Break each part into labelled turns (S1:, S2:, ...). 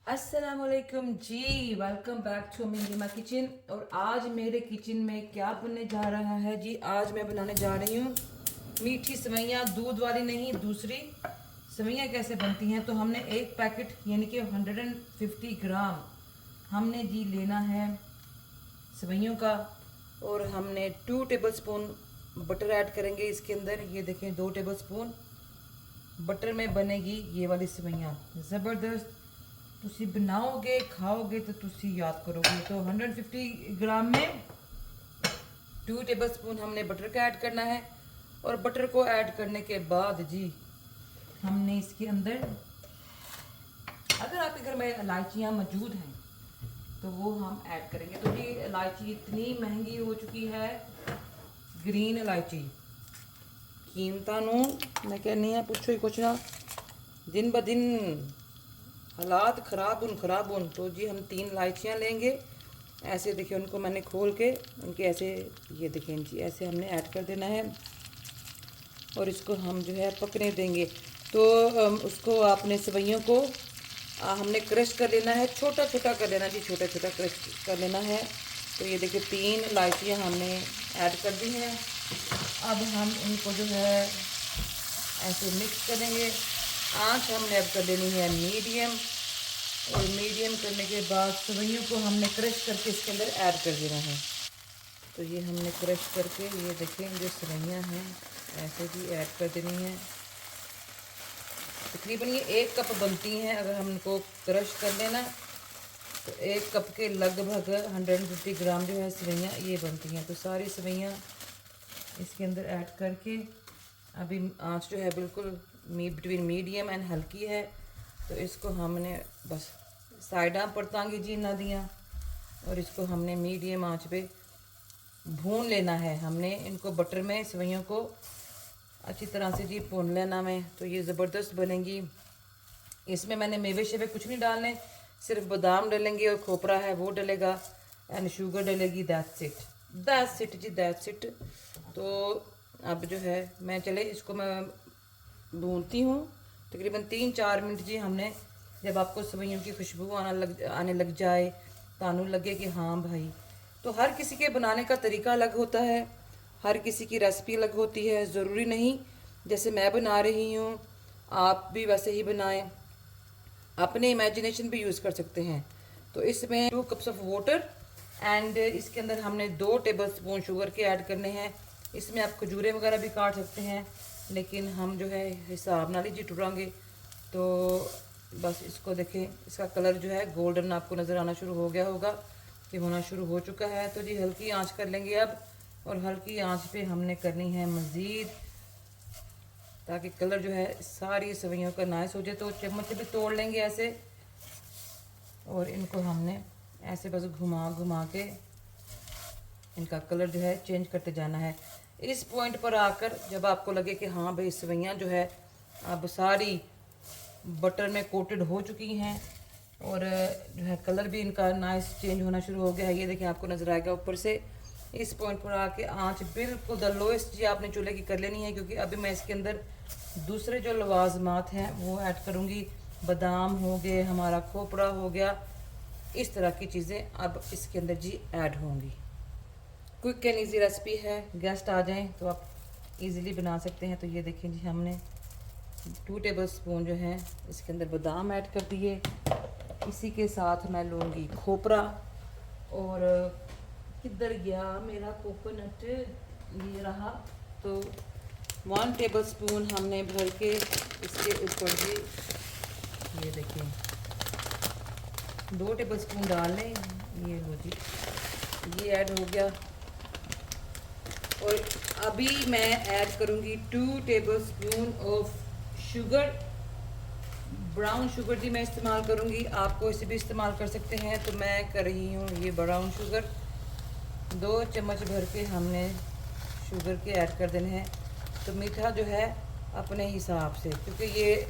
S1: अस्सलामुअलैकुम जी, welcome back to मीमा kitchen. और आज मेरे किचन में क्या बनने जा रहा है जी। आज मैं बनाने जा रही हूँ मीठी सेवइयाँ, दूध वाली नहीं, दूसरी सेवइयाँ कैसे बनती हैं। तो हमने एक पैकेट यानी कि 150 ग्राम हमने जी लेना है सेवइयों का। और हमने 2 टेबल स्पून बटर ऐड करेंगे इसके अंदर। ये देखें, 2 टेबल स्पून बटर में बनेगी ये वाली सेवइयाँ, ज़बरदस्त। तुसी बनाओगे खाओगे तो तुसी याद करोगे। तो 150 ग्राम में 2 टेबल स्पून हमने बटर का ऐड करना है। और बटर को ऐड करने के बाद जी हमने इसके अंदर, अगर आपके घर में इलायचियाँ मौजूद हैं तो वो हम ऐड करेंगे। तो जी इलायची इतनी महंगी हो चुकी है, ग्रीन इलायची कीमतां नू मैं कहनी है पूछो ही कुछ ना, दिन ब दिन हालात ख़राब उन। तो जी हम 3 इलायचियाँ लेंगे। ऐसे देखिए, उनको मैंने खोल के उनके ऐसे, ये देखें जी, ऐसे हमने ऐड कर देना है। और इसको हम जो है पकने देंगे। तो उसको आपने सेवइयों को हमने क्रश कर लेना है, छोटा छोटा कर लेना जी, छोटा छोटा क्रश कर लेना है। तो ये देखिए 3 इलायचियाँ हमने ऐड कर दी हैं। अब हम इनको जो है ऐसे मिक्स करेंगे। आँच हमने अब कर देनी है मीडियम। और मीडियम करने के बाद सेवइयों को हमने क्रश करके इसके अंदर ऐड कर देना है। तो ये हमने क्रश करके, ये देखें जो सेवइयाँ हैं ऐसे भी ऐड कर देनी है। तकरीबन ये 1 कप बनती हैं। अगर हम इनको क्रश कर लेना तो 1 कप के लगभग 150 ग्राम जो है सेवइयाँ ये बनती हैं। तो सारी सेवइयाँ इसके अंदर ऐड करके, अभी आँच जो है बिल्कुल बिटवीन मीडियम एंड हल्की है। तो इसको हमने बस साइडां परतांगी जी ना दियाँ। और इसको हमने मीडियम आंच पे भून लेना है। हमने इनको बटर में सेवइयों को अच्छी तरह से जी भून लेना में। तो ये ज़बरदस्त बनेंगी। इसमें मैंने मेवे शेवे कुछ नहीं डालने, सिर्फ बादाम डलेंगे और खोपरा है वो डलेगा एंड शुगर डलेगी। दैट्स इट जी, दैट्स इट। तो अब जो है मैं चले इसको मैं भूनती हूँ तकरीबन 3-4 मिनट जी। हमने जब आपको सेवइयों की खुशबू आने लग जाए, तानू लगे कि हाँ भाई। तो हर किसी के बनाने का तरीका अलग होता है, हर किसी की रेसिपी अलग होती है। ज़रूरी नहीं जैसे मैं बना रही हूँ आप भी वैसे ही बनाएं, अपने इमेजिनेशन भी यूज़ कर सकते हैं। तो इसमें 2 कप्स ऑफ वाटर एंड इसके अंदर हमने 2 टेबल स्पून शुगर के ऐड करने हैं। इसमें आप खजूरें वगैरह भी काट सकते हैं, लेकिन हम जो है हिसाब नाल ही टुरांगे। तो बस इसको देखें, इसका कलर जो है गोल्डन आपको नज़र आना शुरू हो गया होगा कि होना शुरू हो चुका है। तो जी हल्की आंच कर लेंगे अब। और हल्की आंच पे हमने करनी है मज़ीद, ताकि कलर जो है सारी सेवइयों का नाइस हो जाए। तो चम्मच से भी तोड़ लेंगे ऐसे। और इनको हमने ऐसे बस घुमा घुमा के इनका कलर जो है चेंज करते जाना है। इस पॉइंट पर आकर जब आपको लगे कि हाँ भाई सेवइयाँ जो है अब सारी बटर में कोटेड हो चुकी हैं और जो है कलर भी इनका नाइस चेंज होना शुरू हो गया है, ये देखिए आपको नज़र आएगा ऊपर से। इस पॉइंट पर आके आंच बिल्कुल द लोएस्ट जी आपने चूल्हे की कर लेनी है, क्योंकि अभी मैं इसके अंदर दूसरे जो लवाजमात हैं वो ऐड करूँगी। बादाम हो गए, हमारा खोपरा हो गया, इस तरह की चीज़ें अब इसके अंदर जी ऐड होंगी। क्विक एंड ईजी रेसिपी है, गेस्ट आ जाएं तो आप इजीली बना सकते हैं। तो ये देखें जी हमने 2 टेबल स्पून जो है इसके अंदर बादाम ऐड कर दिए। इसी के साथ मैं लूँगी खोपरा। और किधर गया मेरा कोकोनट, ये रहा। तो 1 टेबल स्पून हमने भर के इसके ऊपर भी, ये देखिए 2 टेबल स्पून डाल लें। ये लो जी, ये ऐड हो गया। और अभी मैं ऐड करूँगी 2 tablespoon of sugar, brown sugar जी मैं इस्तेमाल करूँगी। आपको इसे भी इस्तेमाल कर सकते हैं। तो मैं कर रही हूँ ये ब्राउन शुगर, 2 चम्मच भर के हमने शुगर के ऐड कर देने हैं। तो मीठा जो है अपने हिसाब से, क्योंकि ये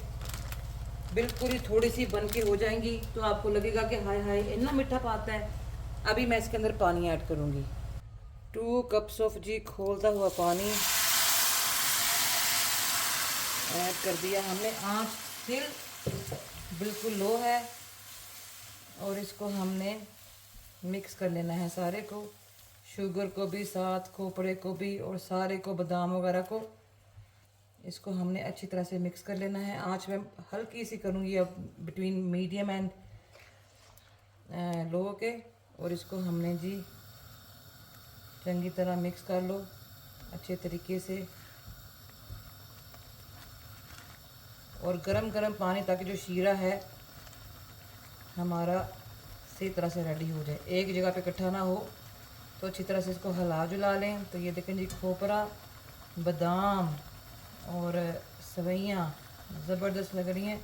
S1: बिल्कुल ही थोड़ी सी बन के हो जाएंगी तो आपको लगेगा कि हाय हाय इतना मीठा पाता है। अभी मैं इसके अंदर पानी ऐड करूँगी, 2 कप्स ऑफ जी खोलता हुआ पानी ऐड कर दिया हमने। आँच स्टिल बिल्कुल लो है। और इसको हमने मिक्स कर लेना है सारे को, शुगर को भी साथ, खोपरे को भी और सारे को, बादाम वगैरह को। इसको हमने अच्छी तरह से मिक्स कर लेना है। आँच में हल्की सी करूँगी अब, बिटवीन मीडियम एंड लो के। और इसको हमने जी चंगी तरह मिक्स कर लो अच्छे तरीके से। और गरम गरम पानी, ताकि जो शीरा है हमारा सही तरह से रेडी हो जाए, एक जगह पे इकट्ठा ना हो। तो अच्छी तरह से इसको हिला जुला लें। तो ये देखें जी, खोपरा, बादाम और सवैयाँ ज़बरदस्त लग रही हैं।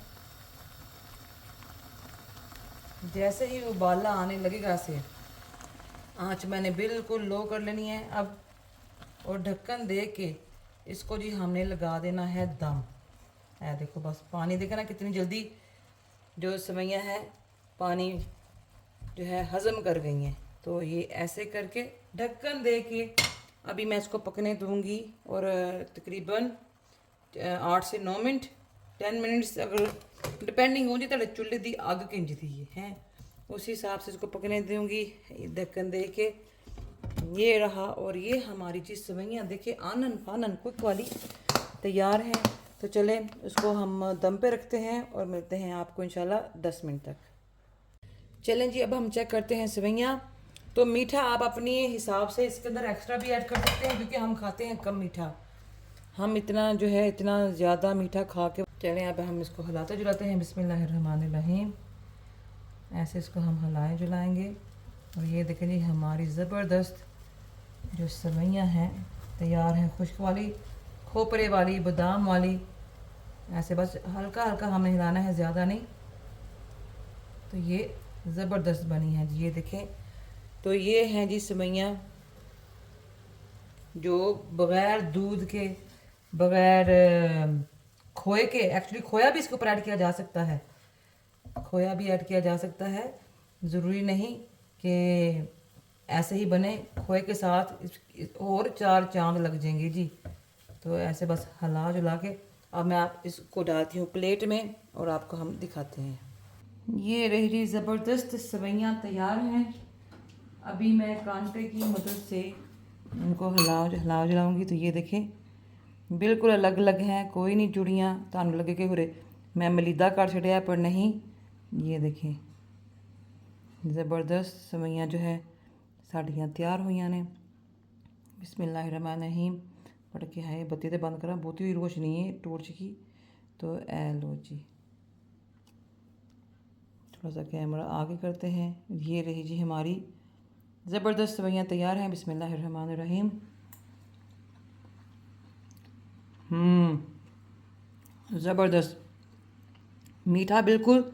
S1: जैसे ही उबाला आने लगेगा से आँच मैंने बिल्कुल लो कर लेनी है अब। और ढक्कन दे के इसको जी हमने लगा देना है दम। है देखो, बस पानी देखे ना कितनी जल्दी जो सवैयाँ हैं पानी जो है हज़म कर गई हैं। तो ये ऐसे करके ढक्कन दे के अभी मैं इसको पकने दूंगी। और तकरीबन 8 से 9 मिनट, 10 मिनट्स, अगर डिपेंडिंग हो जी तेरे चुल्हे दी अग किंज दी है, उस हिसाब से इसको पकने दूंगी ढक्कन दे के। ये रहा। और ये हमारी चीज़ सवैयाँ देखिए आनन फानन क्विक वाली तैयार है। तो चलें उसको हम दम पे रखते हैं और मिलते हैं आपको इंशाल्लाह 10 मिनट तक। चलें जी, अब हम चेक करते हैं सवैयाँ। तो मीठा आप अपने हिसाब से इसके अंदर एक्स्ट्रा भी ऐड कर सकते हैं, क्योंकि हम खाते हैं कम मीठा। हम इतना जो है इतना ज़्यादा मीठा खा के। चलें अब हम इसको हिलाते जुलाते हैं। बिस्मिल्लाहिर्रहमानिर्रहीम। ऐसे इसको हम हिलाए जुलाएंगे। और ये देखें जी, हमारी ज़बरदस्त जो सवैयाँ हैं तैयार हैं, खुश्क वाली, खोपरे वाली, बादाम वाली। ऐसे बस हल्का हल्का हमें हिलाना है, ज़्यादा नहीं। तो ये ज़बरदस्त बनी है जी, ये देखें। तो ये हैं जी सवैयाँ जो बग़ैर दूध के, बग़ैर खोए के, एक्चुअली खोया भी इसके ऊपर ऐड किया जा सकता है, खोया भी ऐड किया जा सकता है। ज़रूरी नहीं कि ऐसे ही बने, खोए के साथ और 4 चांद लग जाएंगे जी। तो ऐसे बस हिला जुला के अब मैं आप इसको डालती हूँ प्लेट में और आपको हम दिखाते हैं। ये रही ज़बरदस्त सवैयाँ तैयार हैं। अभी मैं कांटे की मदद से इनको हिला जुलाऊँगी। तो ये देखें बिल्कुल अलग अलग हैं, कोई नहीं जुड़ियाँ। तानू लगे कि हुरे मैं मलीदा कर छड़िया, पर नहीं। ये देखें ज़बरदस्त सवैयाँ जो है साड़ियाँ तैयार हुई ने। बिस्मिल्लाहिर्रहमानिर्रहीम। पढ़ के है बत्ती तो बंद करा, बहुती हुई रोशनी है टॉर्च की। तो ए लो जी, थोड़ा सा कैमरा आगे करते हैं। ये रही जी हमारी ज़बरदस्त सवैयाँ तैयार हैं। बिस्मिल्लाहिर्रहमानिर्रहीम। ज़बरदस्त मीठा बिल्कुल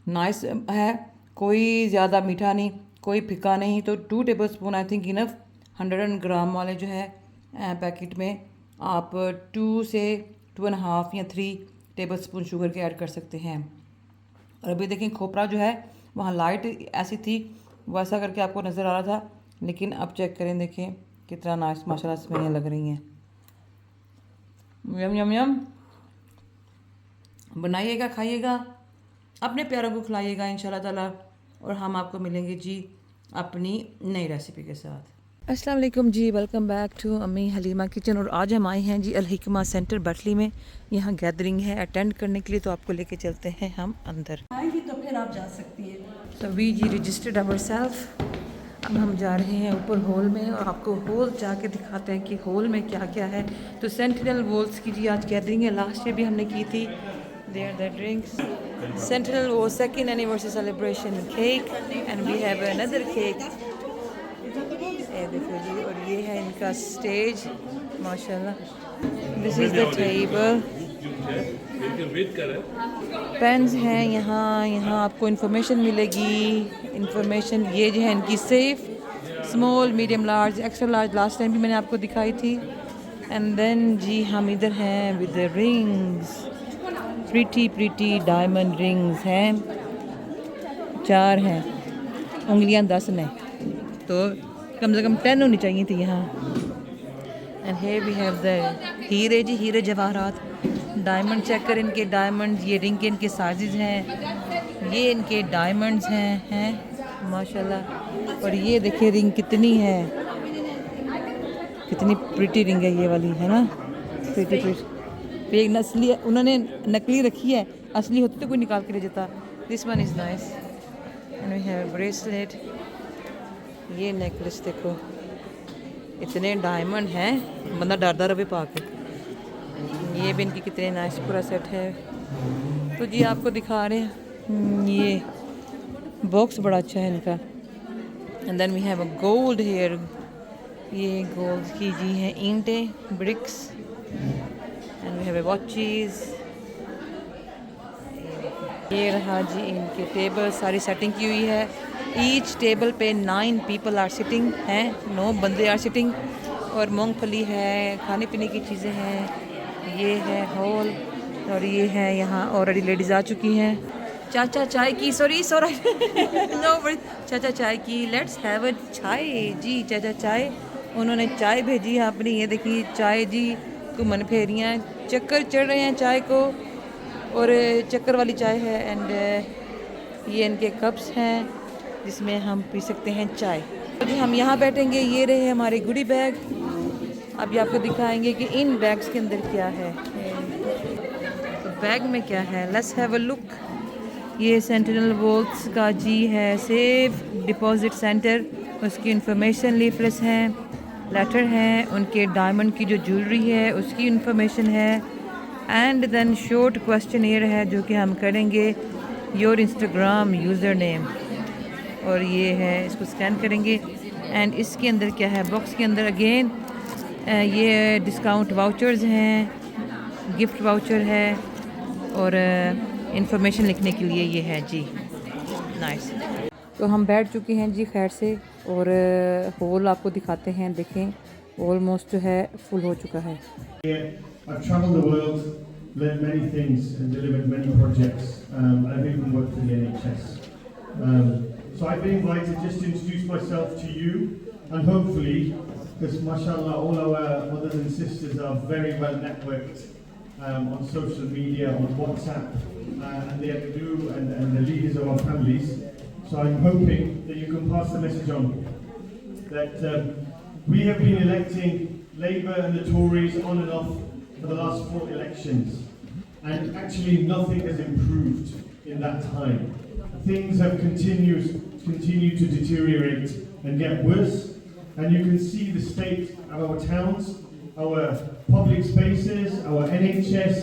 S1: नाइस है, कोई ज़्यादा मीठा नहीं, कोई फिका नहीं। तो 2 table spoon I think enough. 100 ग्राम वाले जो है पैकेट में आप 2 से 2.5 या 3 टेबल स्पून शुगर के ऐड कर सकते हैं। और अभी देखें खोपरा जो है वहाँ लाइट ऐसी थी, वैसा करके आपको नज़र आ रहा था, लेकिन अब चेक करें, देखें कितना नाइस माशाल्लाह सवैयाँ लग रही हैं। यम यम यम। बनाइएगा, खाइएगा, अपने प्यारों को खिलाइएगा इंशाल्लाह ताला। और हम आपको मिलेंगे जी अपनी नई रेसिपी के साथ। अस्सलाम वालेकुम जी, वेलकम बैक टू अम्मी हलीमा किचन। और आज हम आए हैं जी अल हिकमा सेंटर बटली में। यहाँ गैदरिंग है अटेंड करने के लिए, तो आपको लेके चलते हैं हम अंदर।
S2: आएगी तो फिर आप जा सकती हैं।
S1: तो वी जी रजिस्टर्ड आवरसेल्फ। अब हम जा रहे हैं ऊपर हॉल में और आपको हॉल जाके दिखाते हैं कि हॉल में क्या क्या है। तो सेंटिनल वॉल्स की जी आज गैदरिंग है, लास्ट ईयर भी हमने की थी। There the drinks, Sentinel wall 2nd anniversary celebration cake, and we have another cake. ये देखो जी, और ये है इनका स्टेज माशाल्लाह। This is the table, pens हैं यहाँ आपको इन्फॉर्मेशन मिलेगी। इन्फॉर्मेशन ये जो है इनकी safe, small, medium, large, extra large last time भी मैंने आपको दिखाई थी। एंड देन जी हम इधर हैं with the rings, pretty diamond rings हैं, 4 हैं, उंगलियां 10 ने, तो कम से कम 10 होनी चाहिए थी यहाँ। And here we have the हीरे जी, हीरे जवाहरात, डायमंड चेक कर इनके डायमंड, ये रिंग के इनके साइजेस हैं। ये इनके डायमंड्स हैं माशाल्लाह। और ये देखिए रिंग कितनी है, कितनी प्रिटी रिंग है ये वाली, है ना, प्रिटी फेक नस्ली उन्होंने नकली रखी है, असली होती तो कोई निकाल के ले जाता। This one is nice and we have bracelet. ये नेकलेस देखो, इतने डायमंड हैं बंदा डरदा रहे पा के। ये भी इनकी कितने नाइस पूरा सेट है। तो जी आपको दिखा रहे हैं, ये बॉक्स बड़ा अच्छा है इनका। And then we have a gold hair, ये गोल्ड की जी है ईंटें, bricks. And we have a watches. ये रहा जी इनके टेबल, सारी सेटिंग की हुई है। ईच टेबल पे 9 पीपल आर सिटिंग हैं, 9 बंदे आर सिटिंग। और मूंगफली है, खाने पीने की चीज़ें हैं। ये है हॉल और ये है यहाँ ऑलरेडी लेडीज़ आ चुकी हैं। चाचा चाय की, सॉरी नो चाचा चाय की, लेट्स हैव अ चाय जी। चाचा चाय, उन्होंने चाय भेजी है अपनी, ये देखिए चाय जी घूमन फेरियाँ चक्कर चढ़ रहे हैं चाय को, और चक्कर वाली चाय है। एंड ये इनके कप्स हैं जिसमें हम पी सकते हैं चाय। तो जी हम यहाँ बैठेंगे। ये रहे हमारे गुडी बैग। अभी आपको दिखाएंगे कि इन बैग्स के अंदर क्या है, तो बैग में क्या है, लेट्स हैव अ लुक। ये सेंटिनल वॉल्स का जी है सेफ डिपॉजिट सेंटर, उसकी इंफॉर्मेशन लीफलेट्स हैं, लेटर हैं, उनके डायमंड की जो ज्वेलरी है उसकी इंफॉर्मेशन है। एंड देन शॉर्ट क्वेश्चनियर है जो कि हम करेंगे, योर इंस्टाग्राम यूज़र नेम, और ये है, इसको स्कैन करेंगे। एंड इसके अंदर क्या है, बॉक्स के अंदर अगेन ये डिस्काउंट वाउचर्स हैं, गिफ्ट वाउचर है, और इंफॉर्मेशन लिखने के लिए ये है जी। नाइस। तो हम बैठ चुके हैं जी खैर से, और हॉल आपको दिखाते हैं, देखें ऑलमोस्ट जो है फुल हो चुका है।
S3: I've traveled the world, learned many things and delivered many projects. I've even worked for the NHS. So I've been invited just to introduce myself to you, and hopefully, because mashallah all our mothers and sisters are very well networked on social media, on WhatsApp, and they have to do, and the leaders of our families. So I'm hoping that you can pass the message on that we have been electing Labour and the Tories on and off for the last 4 elections, and actually nothing has improved in that time. Things have continued to deteriorate and get worse, and you can see the state of our towns, our public spaces, our NHS,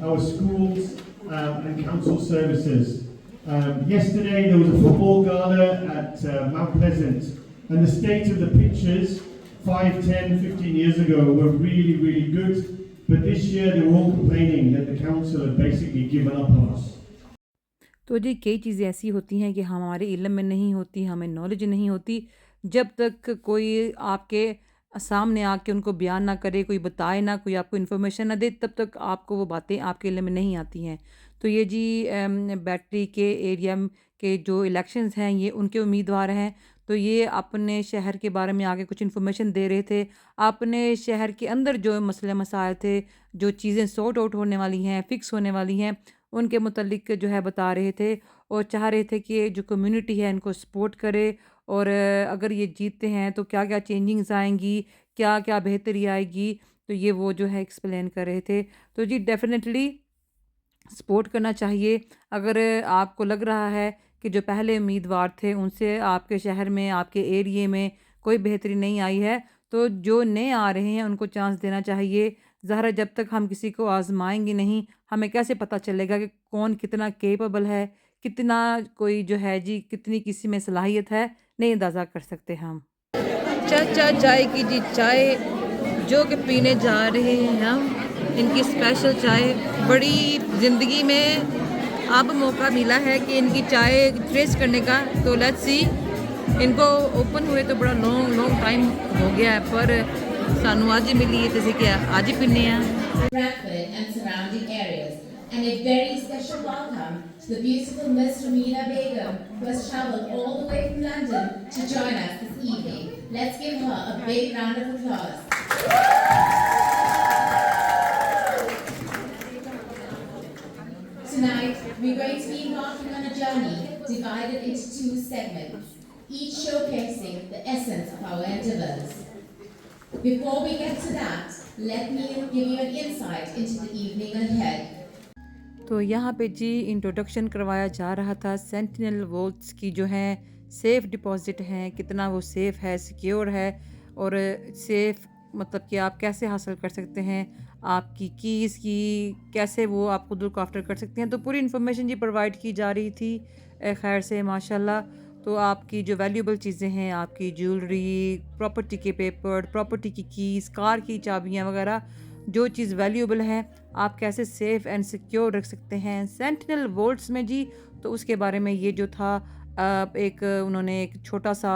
S3: our schools, and council services. Yesterday there was a football gala at Mount Pleasant, and the state of the pitches 5, 10, 15 years ago were really, really good, but this year they were all complaining that the council had basically given up on us.
S1: तो जी कई चीज़ें ऐसी होती हैं कि हमारे इल्म में नहीं होती, हमें नॉलेज नहीं होती। जब तक कोई आपके सामने आके उनको बयान ना करे, कोई बताए ना, कोई आपको इन्फॉर्मेशन ना दे, तब तक आपको वो बातें आपके इल्म में नहीं आती हैं। तो ये जी बैटरी के एरिया के जो इलेक्शंस हैं ये उनके उम्मीदवार हैं, तो ये अपने शहर के बारे में आगे कुछ इन्फॉर्मेशन दे रहे थे। अपने शहर के अंदर जो मसले मसाइल थे, जो चीज़ें सॉर्ट आउट होने वाली हैं, फ़िक्स होने वाली हैं, उनके मुतल्लिक जो है बता रहे थे, और चाह रहे थे कि जो कम्युनिटी है इनको सपोर्ट करे, और अगर ये जीतते हैं तो क्या क्या चेंजिंग्स आएंगी, क्या क्या बेहतरी आएगी, तो ये वो जो है एक्सप्लेन कर रहे थे। तो जी डेफिनेटली सपोर्ट करना चाहिए। अगर आपको लग रहा है कि जो पहले उम्मीदवार थे उनसे आपके शहर में, आपके एरिए में कोई बेहतरी नहीं आई है, तो जो नए आ रहे हैं उनको चांस देना चाहिए। ज़ाहिर जब तक हम किसी को आजमाएंगे नहीं, हमें कैसे पता चलेगा कि कौन कितना केपेबल है, कितना कोई जो है जी कितनी किसी में सलाहियत है, नहीं अंदाज़ा कर सकते हम। चाचा चाय की जी चाय जो कि पीने जा रहे हैं हम, इनकी स्पेशल चाय। बड़ी ज़िंदगी में अब मौका मिला है कि इनकी चाय टेस्ट करने का, तो लेट्स सी। इनको ओपन हुए तो बड़ा लॉन्ग टाइम हो गया है, पर सानू आज ही मिली है, जैसे कि आज ही पीने हैं।
S4: Bradford and surrounding areas, and a very special welcome to the beautiful Miss Ramina Begum, who has travelled all the way from London to join us this evening. Let's give her a big round of applause. Tonight, we're going to be embarking on a journey divided into 2 segments, each showcasing the essence of our endeavors. Before we get to that, let me give you an insight into the evening ahead.
S1: तो यहाँ पे जी introduction करवाया जा रहा था sentinel vaults की जो है सेफ़ डिपॉज़िट हैं, कितना वो सेफ़ है, सिक्योर है और सेफ़ मतलब कि आप कैसे हासिल कर सकते हैं, आपकी कीज़ की कैसे वो आप खुद लुक आफ्टर कर सकते हैं। तो पूरी इन्फॉर्मेशन जी प्रोवाइड की जा रही थी खैर से माशाल्लाह। तो आपकी जो वैल्यूएबल चीज़ें हैं, आपकी ज्वेलरी, प्रॉपर्टी के पेपर, प्रॉपर्टी की कीज़, कार की चाबियाँ वगैरह, जो चीज़ वैल्यूएबल है आप कैसे सेफ़ एंड सिक्योर रख सकते हैं सेंटिनल वॉल्ट्स में जी। तो उसके बारे में ये जो था एक उन्होंने एक छोटा सा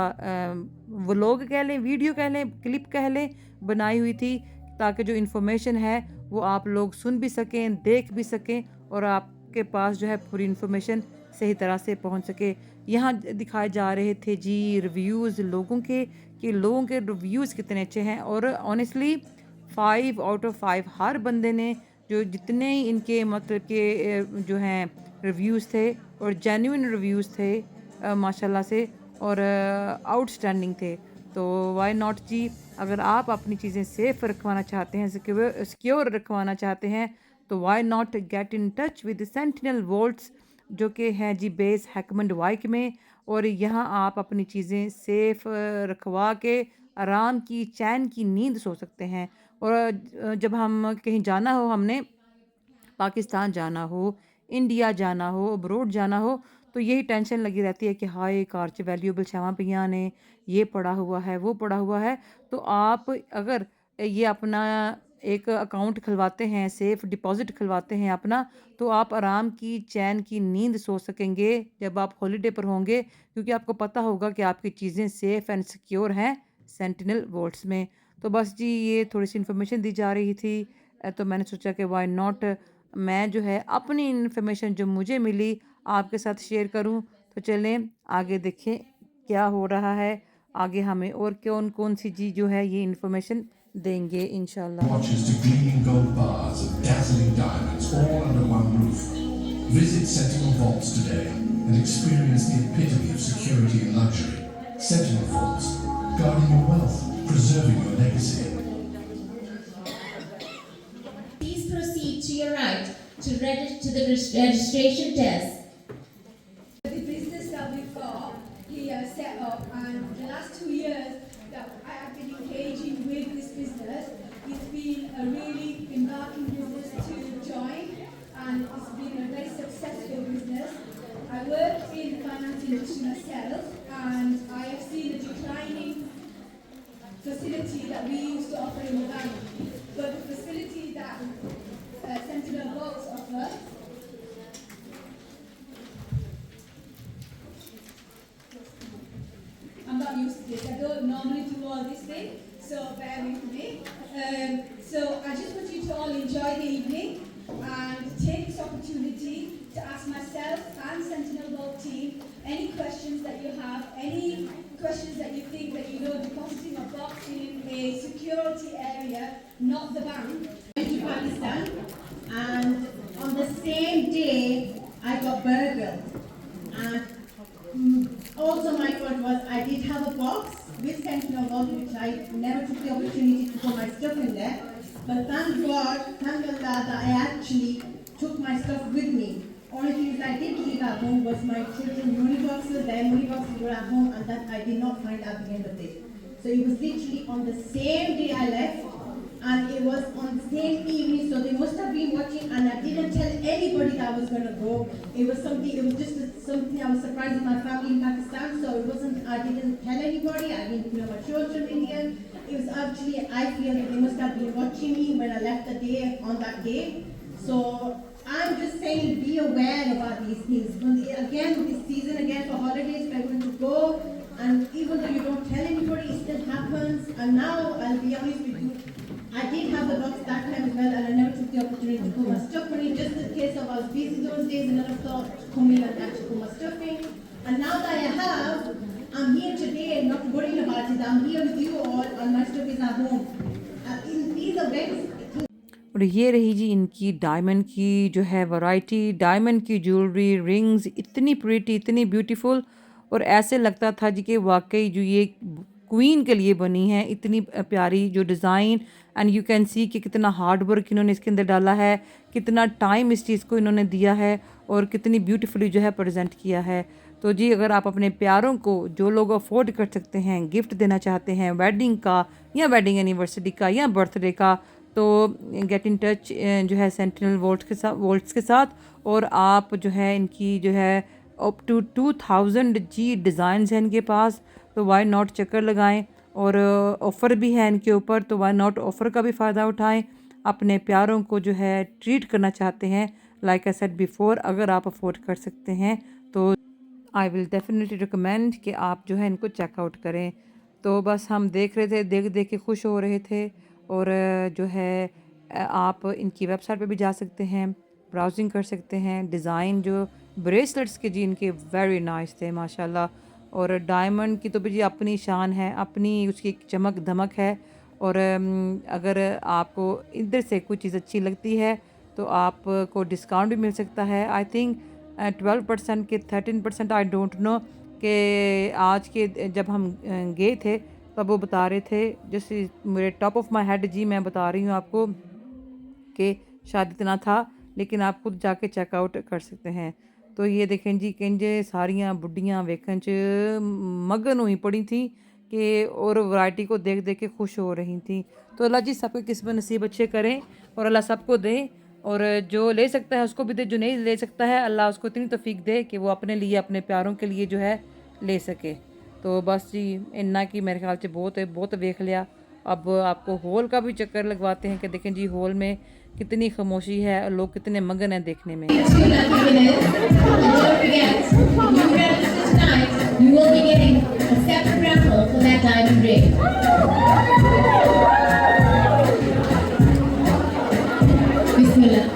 S1: व्लॉग कह लें, वीडियो कह लें, क्लिप कह लें, बनाई हुई थी ताकि जो इन्फॉर्मेशन है वो आप लोग सुन भी सकें, देख भी सकें और आपके पास जो है पूरी इन्फॉर्मेशन सही तरह से पहुंच सके। यहाँ दिखाए जा रहे थे जी रिव्यूज़ लोगों के कि लोगों के रिव्यूज़ कितने अच्छे हैं और ऑनेस्टली 5 आउट ऑफ 5 हर बंदे ने जो जितने ही इनके मतलब के जो हैं रिव्यूज़ थे और जेन्युइन रिव्यूज़ थे माशाल्लाह से और आउटस्टैंडिंग थे। तो वाई नॉट जी, अगर आप अपनी चीज़ें सेफ़ रखवाना चाहते हैं, सिक्योर रखवाना चाहते हैं तो why not get in touch with Sentinel vaults जो कि हैं जी बेस हैकमंड वाइक में। और यहाँ आप अपनी चीज़ें सेफ़ रखवा के आराम की चैन की नींद सो सकते हैं। और जब हम कहीं जाना हो, हमने पाकिस्तान जाना हो, इंडिया जाना हो, अब्रोड जाना हो, तो यही टेंशन लगी रहती है कि हाय कार च वैल्यूएबल छावां पियां ने, ये पड़ा हुआ है, वो पड़ा हुआ है। तो आप अगर ये अपना एक अकाउंट खुलवाते हैं, सेफ़ डिपॉज़िट खुलवाते हैं अपना, तो आप आराम की चैन की नींद सो सकेंगे जब आप हॉलिडे पर होंगे, क्योंकि आपको पता होगा कि आपकी चीज़ें सेफ़ एंड सिक्योर हैं सेंटिनल वॉल्ट्स में। तो बस जी ये थोड़ी सी इन्फॉर्मेशन दी जा रही थी। तो मैंने सोचा कि व्हाई नॉट मैं जो है अपनी इन्फॉर्मेशन जो मुझे मिली आपके साथ शेयर करूं। तो चलें आगे देखें क्या हो रहा है, आगे हमें और कौन कौन सी चीज़ जो है ये इन्फॉर्मेशन देंगे इंशाल्लाह।
S5: Watches to gleaming gold bars and dazzling diamonds all under one roof. Visit Sentinel Vaults today and experience the epitome of security and luxury. Sentinel Vaults, guarding your wealth, preserving your legacy.
S4: Please proceed to your right to the registration desk.
S2: The business that we've got here set up, and the last 2 years that I have been engaging with this business, it's been a really embarking business to join, and it's been a very successful business. I work in the finance industry myself, and I have seen a declining facility that we used to offer in the bank. But the facility that Sentinel Vaults offer, I'm not used to this. I don't normally do all this thing, so bear with me. So I just want you to all enjoy the evening and take this opportunity to ask myself and Sentinel Vault team any questions that you have, any questions that you think that you know depositing a box in a security area, not the bank.
S6: I went to Pakistan, and on the same day I got burgled. And also my fault was I did have a box with Sentinel Vault, which I never took the opportunity to put my stuff in there. But thank God, thank Allah that I actually took my stuff with me. Only things I did leave at home was my children's money boxes. Their money boxes were at home, and that I did not find at the end of it. So it was literally on the same day I left, and it was on the same evening. So they must have been watching, and I didn't tell anybody that I was going to go. It was something. It was just something I was surprising my family in Pakistan. So it wasn't. I didn't tell anybody. I didn't put my children in here. It was actually. I feel that they must have been watching me when I left the day on that day. So I'm just saying, be aware about these things. Again, this season, again for holidays, we're going to go, and even though you don't tell anybody, it still happens. And now, I'll be honest with you, I did have the box that time as well, and I never took the opportunity to put my stuff in it, just in case I was busy those days and never thought to come in and actually put my stuff in. And now that I have, I'm here today, not worrying about it. I'm here with you all, and my stuff is at home. In these events,
S1: और ये रही जी इनकी diamond की जो है variety, diamond की jewellery, rings इतनी pretty, इतनी ब्यूटीफुल, और ऐसे लगता था जी कि वाकई जो ये क्वीन के लिए बनी है। इतनी प्यारी जो design, and you can see कि कितना हार्ड वर्क इन्होंने इसके अंदर डाला है, कितना टाइम इस चीज़ को इन्होंने दिया है, और कितनी ब्यूटीफुली जो है प्रेजेंट किया है। तो जी अगर आप अपने प्यारों को, जो लोग अफोर्ड कर सकते हैं, गिफ्ट देना चाहते हैं वेडिंग का या वेडिंग एनिवर्सरी का या बर्थडे का, तो गेट इन टच जो है सेंटिनल वोल्ट्स के साथ, और आप जो है इनकी जो है अप टू 2000 जी डिज़ाइंस हैं इनके पास। तो वाई नॉट चक्कर लगाएं, और ऑफ़र भी है इनके ऊपर, तो वाई नॉट ऑफ़र का भी फ़ायदा उठाएं। अपने प्यारों को जो है ट्रीट करना चाहते हैं, लाइक आई सेड बिफोर, अगर आप अफोर्ड कर सकते हैं तो आई विल डेफिनेटली रिकमेंड कि आप जो है इनको चेकआउट करें। तो बस हम देख रहे थे, देख देख के खुश हो रहे थे, और जो है आप इनकी वेबसाइट पे भी जा सकते हैं, ब्राउजिंग कर सकते हैं। डिज़ाइन जो ब्रेसलेट्स के जी इनके वेरी नाइस थे माशाल्लाह, और डायमंड की तो भी जी अपनी शान है, अपनी उसकी एक चमक धमक है। और अगर आपको इधर से कोई चीज़ अच्छी लगती है तो आपको डिस्काउंट भी मिल सकता है। आई थिंक 12% के 13%, आई डोंट नो, कि आज के जब हम गए थे तब वो बता रहे थे, जैसे मेरे टॉप ऑफ माई हेड जी मैं बता रही हूँ आपको कि शायद इतना था, लेकिन आप खुद जाके चेकआउट कर सकते हैं। तो ये देखें जी कंजे सारियां बुढ़ियां वेखन च मगन हुई पड़ी थी कि, और वैरायटी को देख देख के खुश हो रही थी। तो अल्लाह जी सबके किस्मत नसीब अच्छे करें, और अल्लाह सबको दे, और जो ले सकता है उसको भी दे, जो नहीं ले सकता है अल्लाह उसको इतनी तौफीक दे कि वो अपने लिए, अपने प्यारों के लिए जो है ले सके। तो बस जी इन्ना की मेरे ख्याल से बहुत वेख लिया। अब आपको हॉल का भी चक्कर लगवाते हैं कि देखें जी हॉल में कितनी खामोशी है और लोग कितने मगन हैं देखने में।
S4: Two lucky winners. Don't forget, if you register tonight, you will be getting a separate raffle for that diamond ring. Bismillah.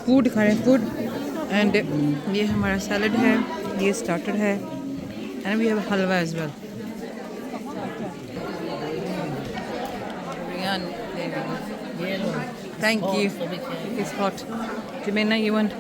S1: Food खा रहे हैं, फूड, एंड ये हमारा सैलड है, ये स्टार्टर है, and we have halwa as well. Thank you, it's hot. Jimena, you want?